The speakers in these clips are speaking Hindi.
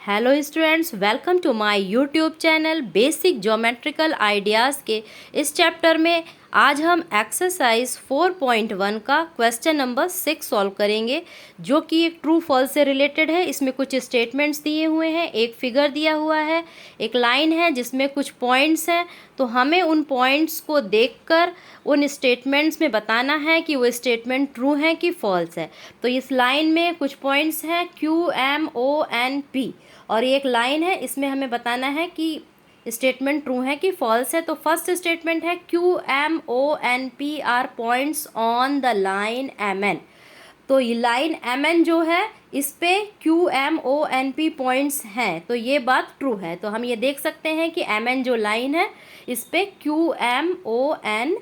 Hello students, welcome to my YouTube channel basic geometrical ideas के इस चैप्टर में आज हम एक्सरसाइज 4.1 का क्वेश्चन नंबर 6 सॉल्व करेंगे, जो कि एक ट्रू फॉल्स से रिलेटेड है। इसमें कुछ स्टेटमेंट्स दिए हुए हैं, एक फिगर दिया हुआ है, एक लाइन है जिसमें कुछ पॉइंट्स हैं। तो हमें उन पॉइंट्स को देखकर उन स्टेटमेंट्स में बताना है कि वो स्टेटमेंट ट्रू है कि फॉल्स है। तो इस लाइन में कुछ पॉइंट्स हैं QMONP और ये एक लाइन है, इसमें हमें बताना है कि स्टेटमेंट ट्रू है कि फॉल्स है। तो फर्स्ट स्टेटमेंट है QMONP are points on the line MN। तो ये लाइन MN जो है इस पे QMONP पॉइंट्स हैं, तो ये बात ट्रू है। तो हम ये देख सकते हैं कि MN जो लाइन है इस पे QMONP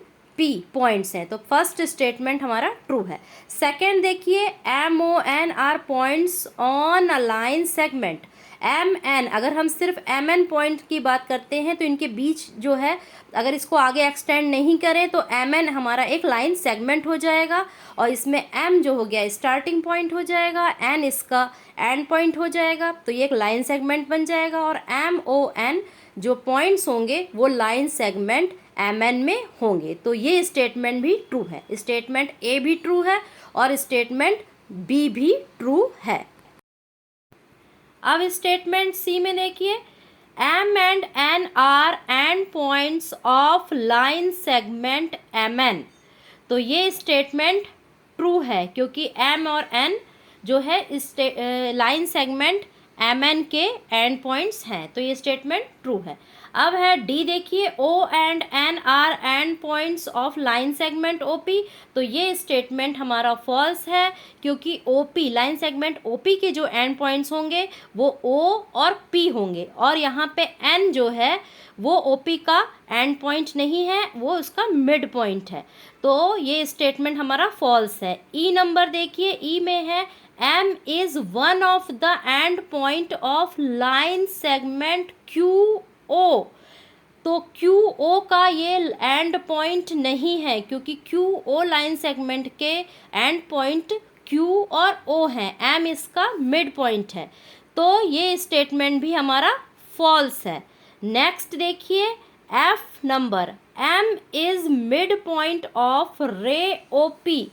पॉइंट्स हैं, तो फर्स्ट स्टेटमेंट हमारा ट्रू है। सेकेंड देखिए, MON are points on a line segment. MN, अगर हम सिर्फ MN पॉइंट की बात करते हैं तो इनके बीच जो है, अगर इसको आगे एक्सटेंड नहीं करें तो MN हमारा एक लाइन सेगमेंट हो जाएगा और इसमें M जो हो गया स्टार्टिंग पॉइंट हो जाएगा, N इसका एंड पॉइंट हो जाएगा, तो ये एक लाइन सेगमेंट बन जाएगा। और MON जो पॉइंट्स होंगे वो लाइन सेगमेंट MN में होंगे। तो ये स्टेटमेंट भी ट्रू है, स्टेटमेंट A भी ट्रू है और स्टेटमेंट B भी ट्रू है। अब स्टेटमेंट सी में देखिए, M and N are end points of line segment MN। तो ये स्टेटमेंट ट्रू है क्योंकि M और N जो है इस लाइन सेगमेंट MN के एंड पॉइंट्स हैं, तो ये स्टेटमेंट ट्रू है। अब है D, देखिए, O and N are end points of line segment OP। तो ये स्टेटमेंट हमारा फॉल्स है क्योंकि OP लाइन सेगमेंट OP के जो एंड पॉइंट्स होंगे वो O और P होंगे और यहाँ पे N जो है वो OP का एंड पॉइंट नहीं है, वो उसका मिड पॉइंट है। तो ये स्टेटमेंट हमारा फॉल्स है। E नंबर देखिए, E में है M is one of the end point of line segment QO। तो QO का ये एंड पॉइंट नहीं है क्योंकि QO लाइन सेगमेंट के एंड पॉइंट Q और O हैं, M इसका मिड पॉइंट है, तो ये स्टेटमेंट भी हमारा फॉल्स है। नेक्स्ट देखिए, F number, M is mid point of रे OP।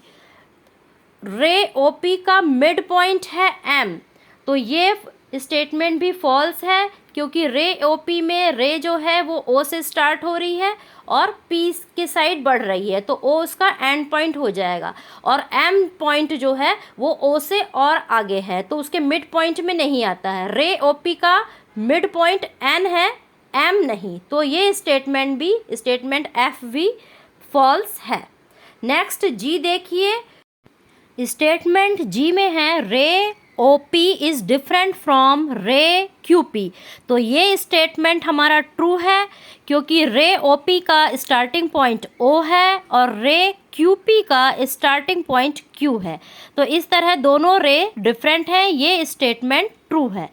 रे OP का मिड पॉइंट है M, तो ये स्टेटमेंट भी फॉल्स है क्योंकि रे OP में रे जो है वो O से स्टार्ट हो रही है और P के साइड बढ़ रही है, तो O उसका एंड पॉइंट हो जाएगा और M पॉइंट जो है वो O से और आगे है, तो उसके मिड पॉइंट में नहीं आता है। रे OP का मिड पॉइंट N है, M नहीं, तो ये स्टेटमेंट भी, स्टेटमेंट F भी फॉल्स है। नेक्स्ट G देखिए, स्टेटमेंट G में है रे OP इज़ डिफरेंट फ्रॉम रे QP। तो ये स्टेटमेंट हमारा ट्रू है क्योंकि रे OP का स्टार्टिंग पॉइंट O है और रे QP का स्टार्टिंग पॉइंट Q है, तो इस तरह दोनों रे डिफरेंट हैं, ये स्टेटमेंट ट्रू है।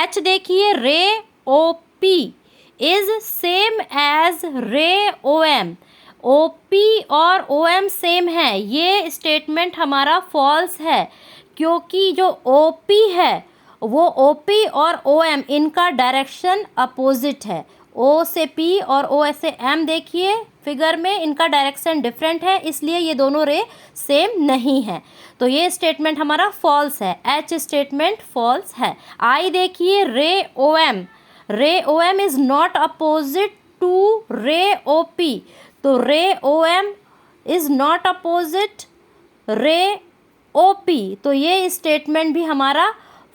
H देखिए, रे OP इज़ सेम एज रे OM। OP और OM सेम है, ये स्टेटमेंट हमारा फॉल्स है क्योंकि जो OP है वो OP और OM इनका डायरेक्शन अपोजिट है। O से P और O से M देखिए फिगर में, इनका डायरेक्शन डिफरेंट है, इसलिए ये दोनों रे सेम नहीं है, तो ये स्टेटमेंट हमारा फॉल्स है। H स्टेटमेंट फॉल्स है। I देखिए, ray OM is not opposite to ray OP। तो ray OM is not opposite ray OP, तो ये स्टेटमेंट भी हमारा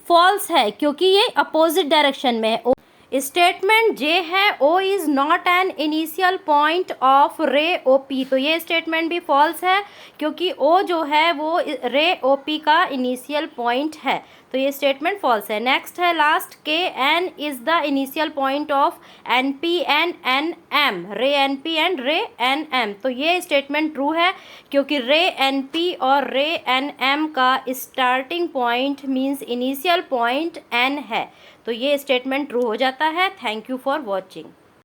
फॉल्स है क्योंकि ये अपोजिट डायरेक्शन में है। स्टेटमेंट J है, O is not an initial point of रे OP। तो ये स्टेटमेंट भी फॉल्स है क्योंकि O जो है वो रे OP का इनिशियल पॉइंट है, तो ये स्टेटमेंट फॉल्स है। नेक्स्ट है last, KN is the initial point of NP and NM, रे NP एंड रे NM। तो ये स्टेटमेंट ट्रू है क्योंकि रे NP और रे NM का starting point means initial point N है, तो ये स्टेटमेंट ट्रू हो जाता है। Thank you for watching.